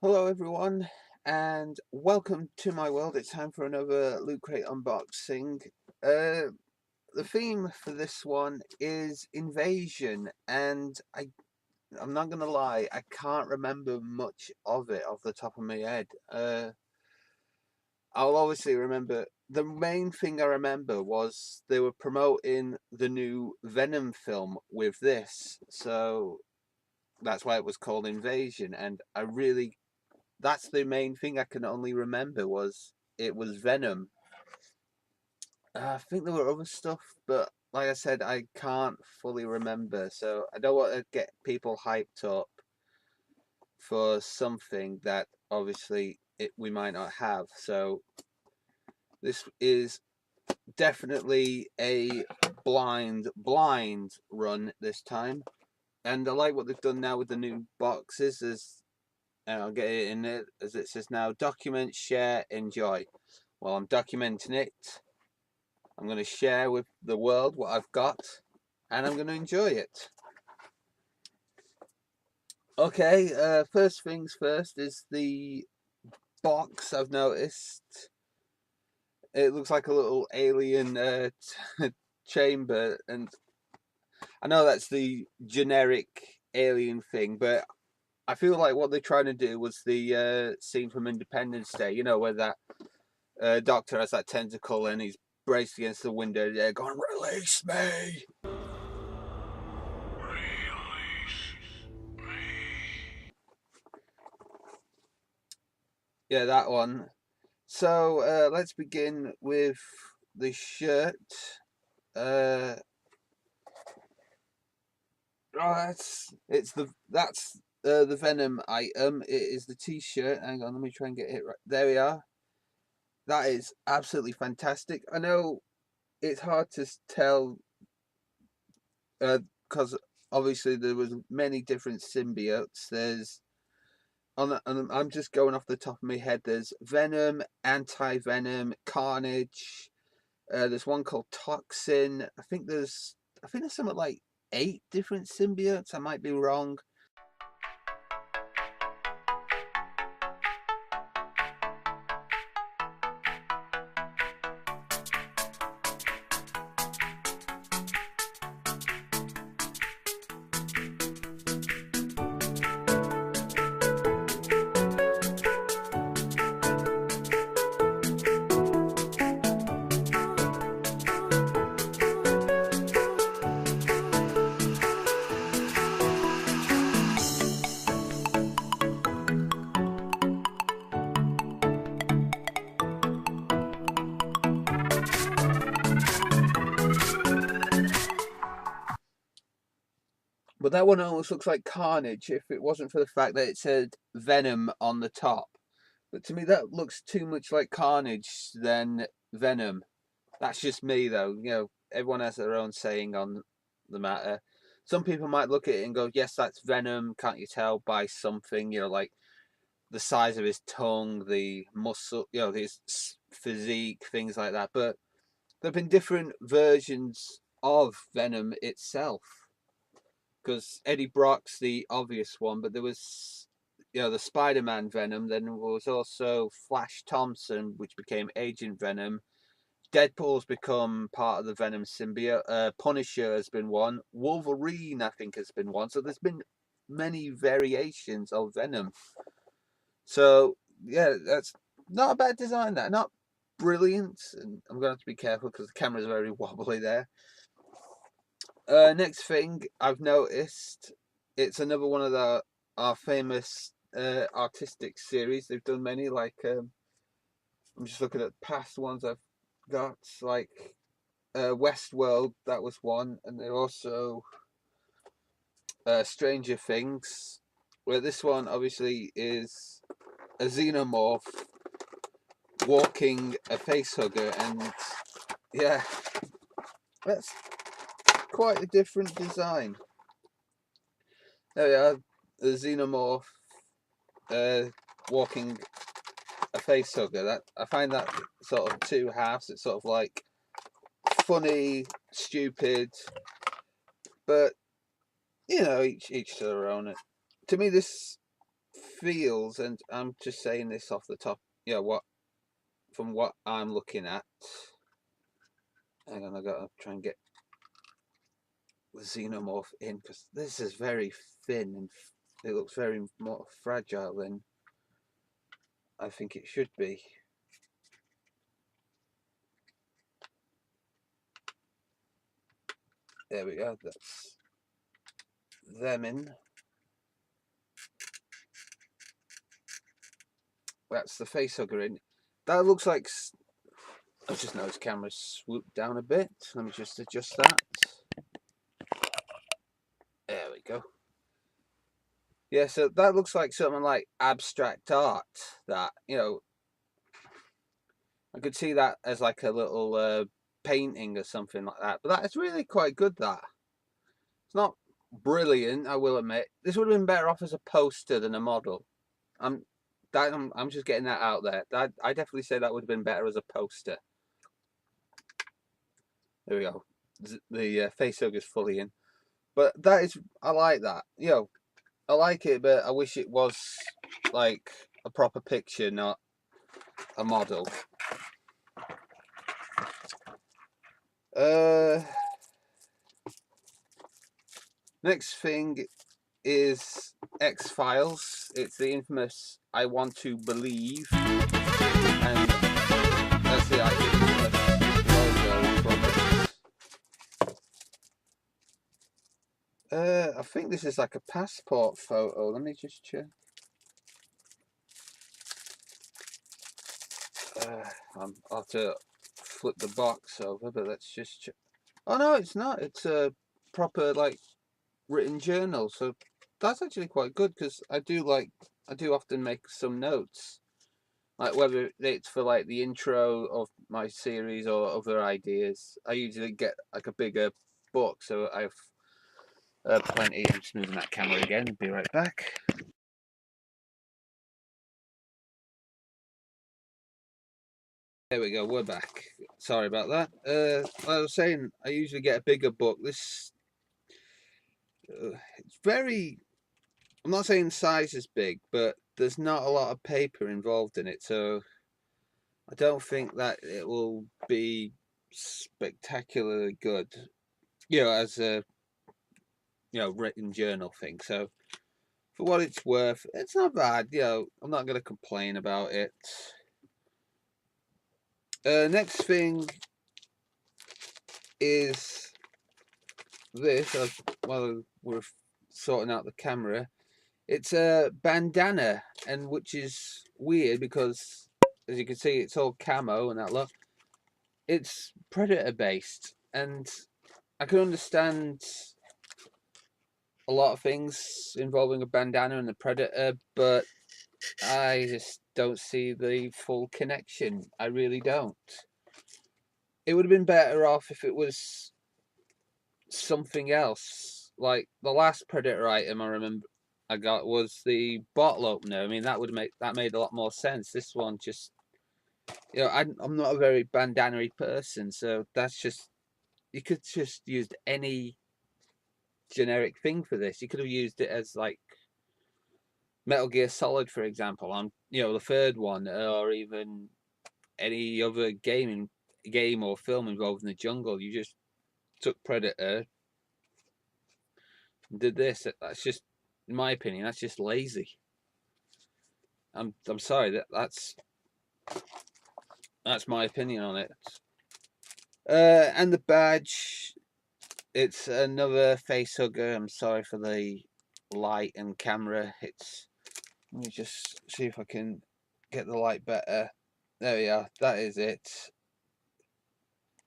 Hello everyone, and welcome to my world. It's time for another Loot Crate unboxing. The theme for this one is invasion, and I'm not gonna lie, I can't remember much of it off the top of my head. I'll obviously remember, the main thing I remember was they were promoting the new Venom film with this, so that's why it was called Invasion, and that's the main thing I can only remember, was it was Venom. I think there were other stuff, but like I said, I can't fully remember, so I don't want to get people hyped up for something that obviously we might not have. So this is definitely a blind run this time, and I like what they've done now with the new boxes. And I'll get it in it, as it says now, document, share, enjoy. Well, I'm documenting it. I'm going to share with the world what I've got, and I'm going to enjoy it. Okay, first things first is the box. I've noticed it looks like a little alien chamber, and I know that's the generic alien thing, but I feel like what they're trying to do was the scene from Independence Day, you know, where that doctor has that tentacle and he's braced against the window, going, "Release me!" Yeah, that one. So let's begin with the shirt. Oh, that's the Venom item. It is the T-shirt. Hang on, let me try and get it right. There we are. That is absolutely fantastic. I know it's hard to tell because obviously there was many different symbiotes. I'm just going off the top of my head. There's Venom, Anti-Venom, Carnage. There's one called Toxin. I think there's something like 8 different symbiotes. I might be wrong. But that one almost looks like Carnage if it wasn't for the fact that it said Venom on the top. But to me, that looks too much like Carnage than Venom. That's just me, though. You know, everyone has their own saying on the matter. Some people might look at it and go, "Yes, that's Venom. Can't you tell by something? You know, like the size of his tongue, the muscle, you know, his physique, things like that." But there have been different versions of Venom itself. Because Eddie Brock's the obvious one, but there was, you know, the Spider-Man Venom. Then there was also Flash Thompson, which became Agent Venom. Deadpool's become part of the Venom symbiote. Punisher has been one. Wolverine, I think, has been one. So there's been many variations of Venom. So yeah, that's not a bad design. That not brilliant. And I'm going to have to be careful because the camera's very wobbly there. Next thing I've noticed, it's another one of our famous artistic series. They've done many, like I'm just looking at past ones I've got, like Westworld, that was one, and they're also Stranger Things, where this one obviously is a xenomorph walking a facehugger, and yeah, that's quite a different design. There we are, the xenomorph walking a facehugger. That I find that sort of two halves. It's sort of like funny, stupid, but you know, each to their own. To me, this feels, and I'm just saying this off the top, you know, what from what I'm looking at. Hang on, I gotta try and get the xenomorph in because this is very thin and it looks very more fragile than I think it should be. There we go. That's them in. That's the facehugger in. That looks like. I just noticed the camera swooped down a bit. Let me just adjust that. There we go. Yeah, so that looks like something like abstract art. That, you know, I could see that as like a little painting or something like that. But that is really quite good. That it's not brilliant, I will admit. This would have been better off as a poster than a model. I'm just getting that out there. I definitely say that would have been better as a poster. There we go. The facehugger is fully in. But that is, I like that. You know, I like it, but I wish it was like a proper picture, not a model. Next thing is X-Files. It's the infamous I Want to Believe, and that's the infamous logo from it. I think this is like a passport photo. Let me just check. I'll have to flip the box over, but let's just check. Oh no, it's not. It's a proper like written journal, so that's actually quite good because I do often make some notes, like whether it's for like the intro of my series or other ideas. I usually get like a bigger book, so I've plenty. I'm just moving that camera again. Be right back. There we go, we're back. Sorry about that. Like I was saying, I usually get a bigger book. This it's very. I'm not saying size is big, but there's not a lot of paper involved in it, so I don't think that it will be spectacularly good, you know, as a written journal thing. So for what it's worth, it's not bad. You know, I'm not going to complain about it. Next thing is this. While we're sorting out the camera, it's a bandana, and which is weird because, as you can see, it's all camo and that look. It's Predator based, and I can understand a lot of things involving a bandana and the Predator, but I just don't see the full connection. I really don't. It would have been better off if it was something else. Like the last Predator item I remember I got was the bottle opener. I mean, that made a lot more sense. This one just, you know, I'm not a very bandana-y person, so that's just, you could just used any generic thing for this. You could have used it as like Metal Gear Solid, for example, on, you know, the third one, or even any other gaming. game or film involved in the jungle. You just took Predator and did this. That's just, in my opinion, that's just lazy. I'm sorry, that's my opinion on it. And the badge, it's another face hugger. I'm sorry for the light and camera. Let me just see if I can get the light better. There we are. That is it.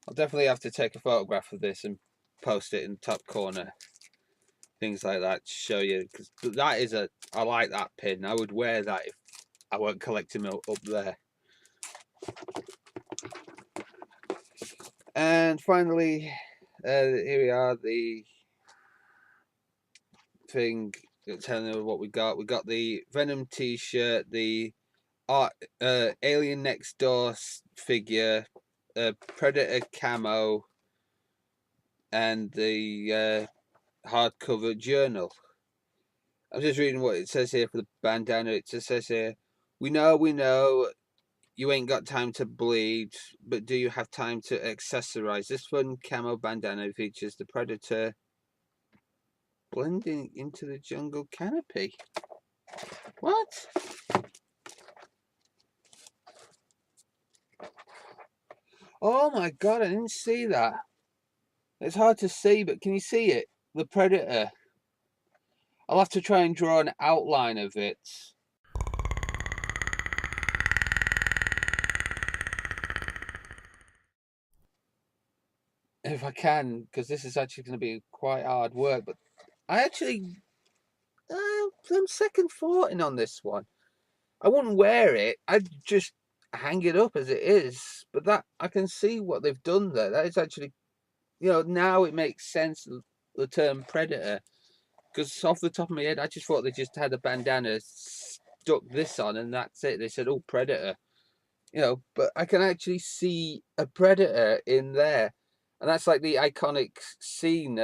I'll definitely have to take a photograph of this and post it in the top corner. Things like that to show you, because that is I like that pin. I would wear that if I weren't collecting them up there. And finally, here we are, the thing telling you what we got. We got the Venom t-shirt, the Alien Next Door figure, Predator camo, and the hardcover journal. I'm just reading what it says here for the bandana. It just says here, we know you ain't got time to bleed, but do you have time to accessorize? This fun camo bandana features the Predator blending into the jungle canopy. What? Oh my god, I didn't see that. It's hard to see, but can you see it? The Predator. I'll have to try and draw an outline of it. If I can, because this is actually going to be quite hard work, but I actually, I'm second thoughting on this one. I wouldn't wear it. I'd just hang it up as it is. But that, I can see what they've done there. That is actually, now it makes sense, the term Predator. Because off the top of my head, I just thought they just had a bandana, stuck this on, and that's it. They said, oh, Predator. But I can actually see a Predator in there. And that's like the iconic scene.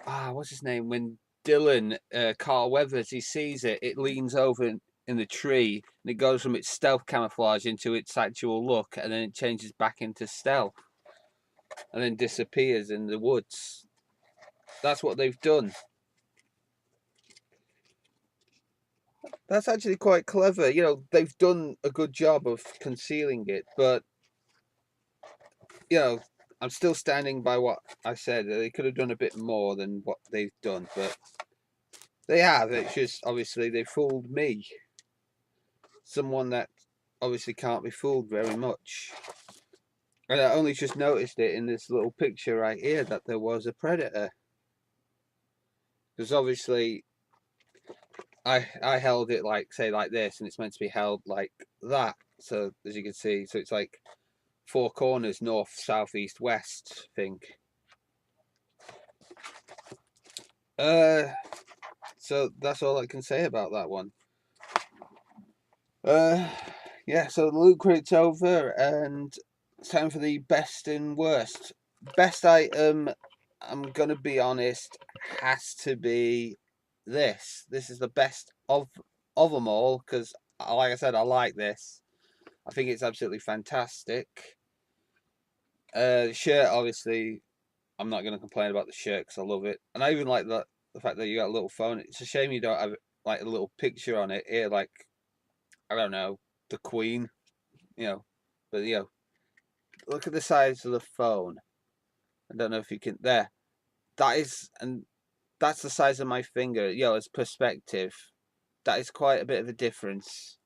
What's his name? When Dylan, Carl Weathers, he sees it, it leans over in the tree, and it goes from its stealth camouflage into its actual look, and then it changes back into stealth, and then disappears in the woods. That's what they've done. That's actually quite clever. They've done a good job of concealing it, but I'm still standing by what I said. They could have done a bit more than what they've done, but they have. It's just, obviously, they fooled me. Someone that obviously can't be fooled very much. And I only just noticed it in this little picture right here that there was a Predator. Because obviously, I held it like this, and it's meant to be held like that. So as you can see, so it's like 4 corners, north, south, east, west, I think. So that's all I can say about that one. Yeah, so the loot crate's over, and it's time for the best and worst. Best item, I'm gonna be honest, has to be this. This is the best of them all, because like I said, I like this. I think it's absolutely fantastic. Shirt, obviously, I'm not going to complain about the shirt because I love it, and I even like the fact that you got a little phone. It's a shame you don't have like a little picture on it here, like, I don't know, the Queen, but look at the size of the phone. I don't know if you can there. And that's the size of my finger. As perspective, that is quite a bit of a difference.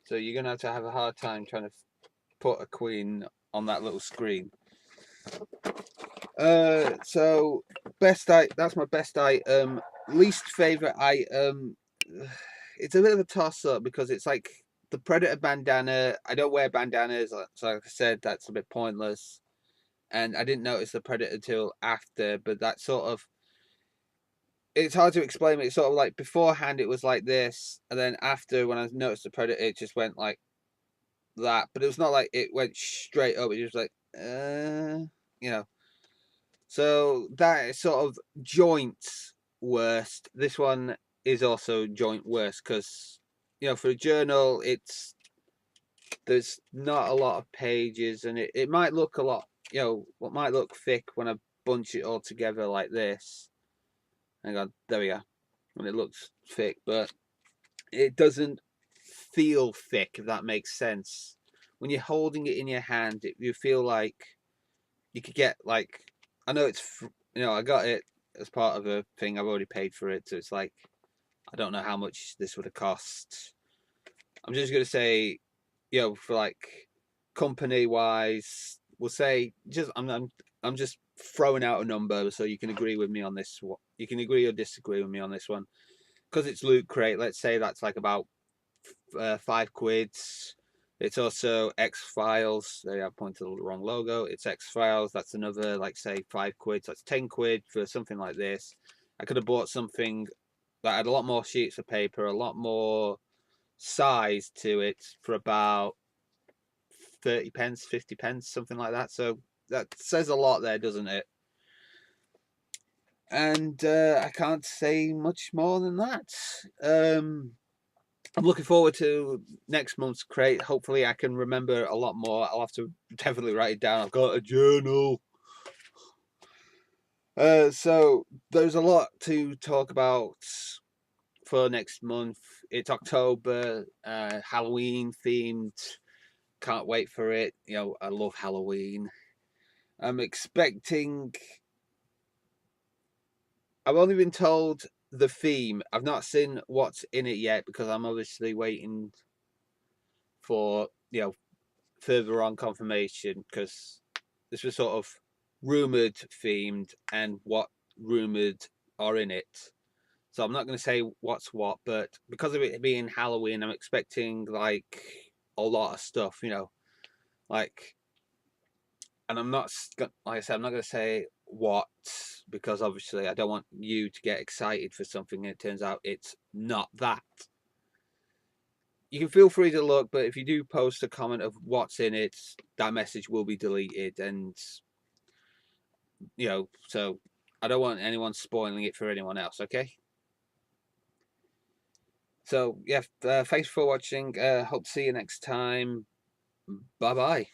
So you're gonna have a hard time trying to put a Queen on that little screen. So that's my best item. Least favorite item, it's a bit of a toss up because it's like the Predator bandana. I don't wear bandanas, so like I said, that's a bit pointless. And I didn't notice the Predator till after, but that sort of, it's hard to explain, but it's sort of like beforehand it was like this, and then after, when I noticed the Predator, it just went like that. But it was not like it went straight up, it was like so that is sort of joint worst. This one is also joint worst because for a journal, it's there's not a lot of pages, and it might look a lot, you know, what might look thick when I bunch it all together like this. Hang on, there we go. And it looks thick, but it doesn't feel thick, if that makes sense. When you're holding it in your hand, you feel like you could get, like, I know it's, you know, I got it as part of a thing, I've already paid for it, so it's like, I don't know how much this would have cost. I'm just gonna say, you know, for like company wise, we'll say, just I'm just throwing out a number so you can agree with me on this. You can agree or disagree with me on this one, because it's Lootcrate. Let's say that's like about £5. It's also X Files. There, I pointed to the wrong logo. It's X Files. That's another, like, say, £5. That's £10 for something like this. I could have bought something that had a lot more sheets of paper, a lot more size to it, for about 30p, 50p, something like that. So that says a lot there, doesn't it? And I can't say much more than that. I'm looking forward to next month's crate. Hopefully I can remember a lot more. I'll have to definitely write it down. I've got a journal. So there's a lot to talk about for next month. It's October, Halloween themed. Can't wait for it. You know, I love Halloween. I'm expecting, I've only been told the theme. I've not seen what's in it yet, because I'm obviously waiting for, you know, further on confirmation, because this was sort of rumored themed and what rumored are in it. So I'm not going to say what's what, but because of it being Halloween, I'm expecting like a lot of stuff, you know, like, and I'm not, like I said, I'm not going to say what, because obviously I don't want you to get excited for something and it turns out it's not that. You can feel free to look, but if you do post a comment of what's in it, that message will be deleted. And, you know, so I don't want anyone spoiling it for anyone else, okay? So, yeah, thanks for watching. Hope to see you next time. Bye-bye.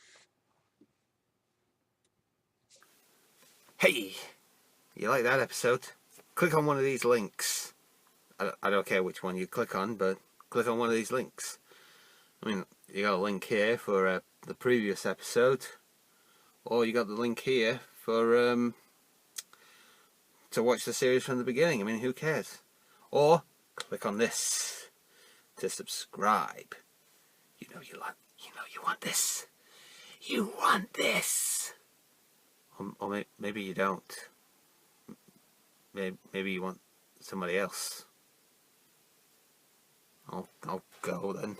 Hey, you like that episode? Click on one of these links. I don't care which one you click on, but click on one of these links. I mean, you got a link here for the previous episode, or you got the link here for to watch the series from the beginning. I mean, who cares? Or click on this to subscribe. You know you want this. You want this. Or maybe you don't. Maybe you want somebody else. I'll go then.